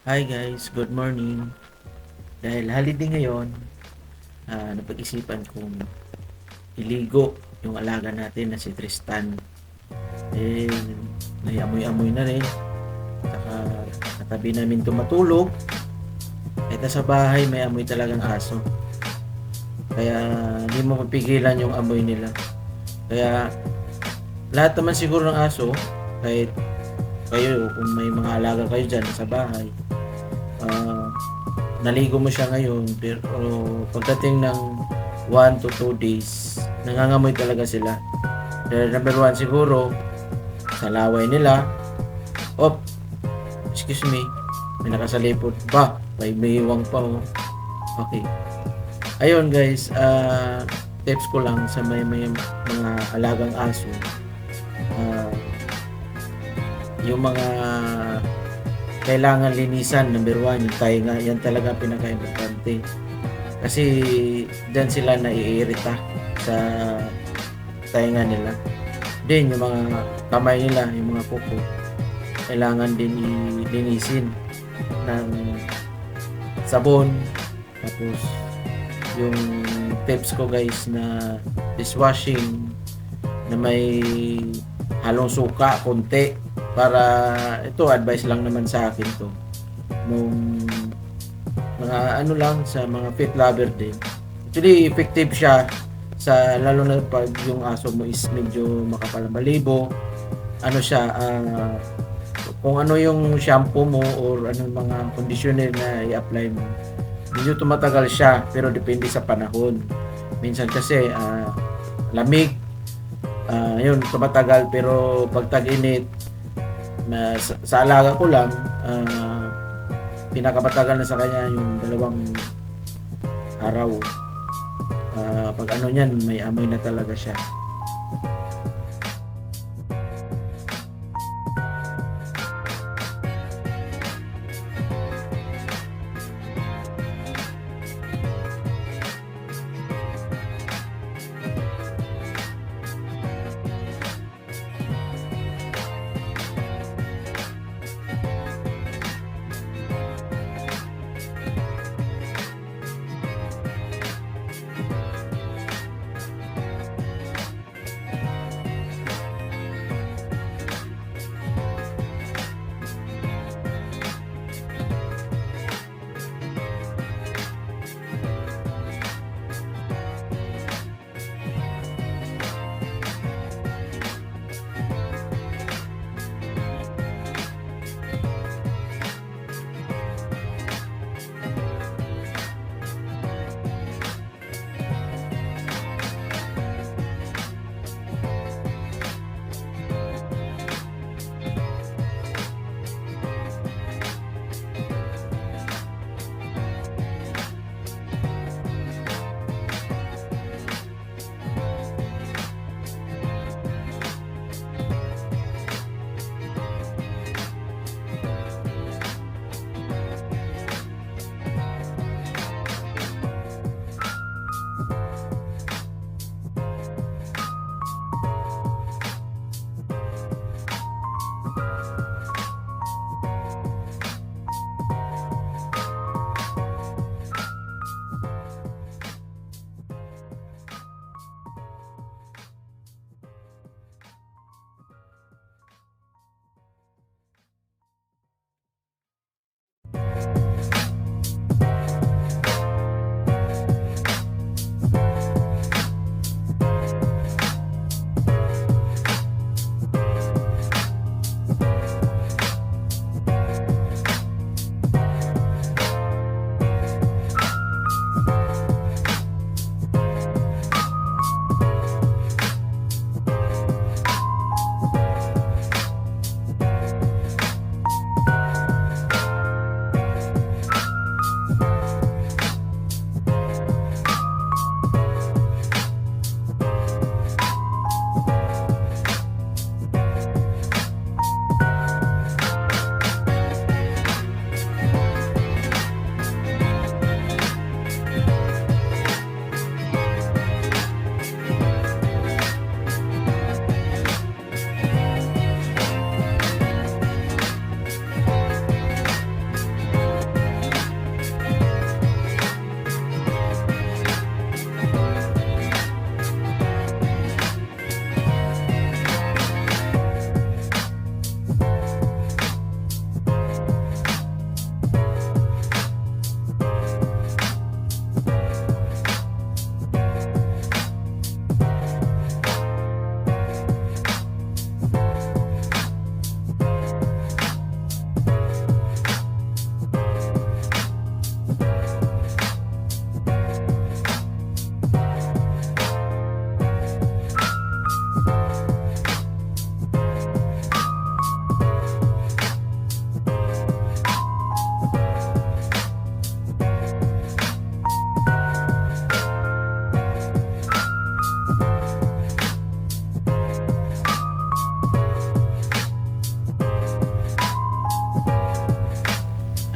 Hi guys, good morning. Dahil holiday ngayon, napag-isipan kong iligo yung alaga natin na si Tristan. Eh, may amoy-amoy na rin. Saka katabi namin tumatulog. Kahit nasa bahay, may amoy talagang aso. Kaya hindi mo mapigilan yung amoy nila. Kaya lahat naman siguro ng aso, kahit kayo, kung may mga alaga kayo dyan sa bahay, ah, naligo mo siya ngayon, pero pagdating ng 1 to 2 days, nangangamoy talaga sila. Dahil number 1 siguro, sa laway nila, op, excuse me, may nakasalipot, may iwang pa oh. Okay. Ayun guys, tips ko lang sa may mga alagang aso, ah, yung mga kailangan linisan, number 1, yung tainga, yan talaga pinaka-importante. Kasi dyan sila naiirita sa tainga nila. Din yung mga kamay nila, yung mga kuko, kailangan din ilinisin ng sabon. Tapos yung tips ko guys na dishwashing na may halong suka konti, para ito advice lang naman sa akin to, nung mga ano lang sa mga pet lover din. Actually effective siya sa, lalo na pag yung aso mo is medyo makapal ang balibo. Ano siya, kung ano yung shampoo mo or anong mga conditioner na i-apply mo, medyo tumatagal siya, pero depende sa panahon. Minsan kasi lamig, yun tumatagal, pero pag tag-init, na sa alaga ko lang, pinakapatagal na sa kanya yung 2 araw. Pag ano niyan, may amoy na talaga siya.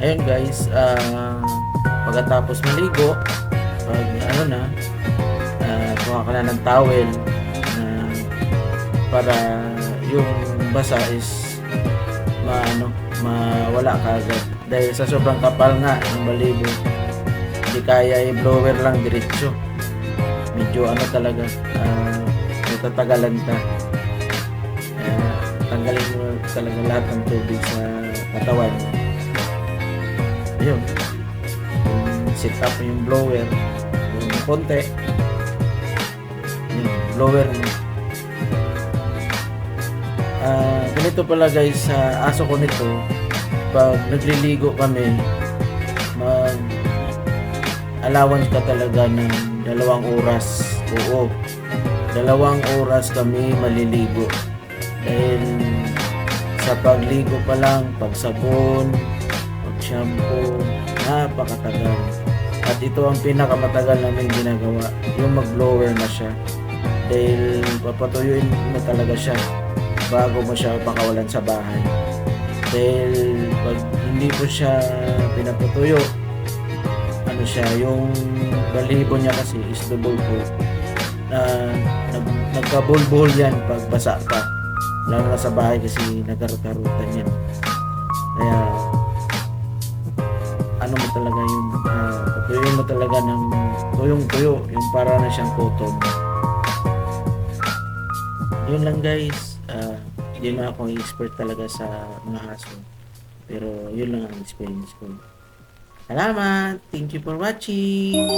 ayun guys, pagkatapos maligo, pag ano na, kuha ka na ng towel na para yung basa is mawala kagad. Dahil sa sobrang kapal nga ng balibo, hindi kaya i-blower lang diretso. Medyo ano talaga, matatagalan ka. Tanggalin mo talaga lahat ng tubig sa katawan mo. Ayun, set up yung blower, yung konti, yung blower mo. Ganito pala guys, sa aso ko nito, pag nagliligo kami, mag allowance ka talaga ng 2 oras. Oo, 2 oras kami maliligo. Dahil sa pagligo pa lang, pagsabon, pag-shampoo, napakatagal. At ito ang pinakamatagal namin ginagawa, yung mag-blower na siya. Dahil papatuyuin mo talaga siya bago mo siya pakawalan sa bahay. Dahil pag hindi po siya pinapatuyo, ano siya, yung balibo niya kasi is double coat. Nagkabulbul yan pag basa pa. Lalo na sa bahay kasi nagkarutan yan. Kaya ano mo talaga yung patuyuin mo talaga ng tuyong-tuyo, yung para na siyang cotton. Yun lang guys. Hindi na ako expert talaga sa mga aso. Pero yun lang ang experience ko. Salamat! Thank you for watching!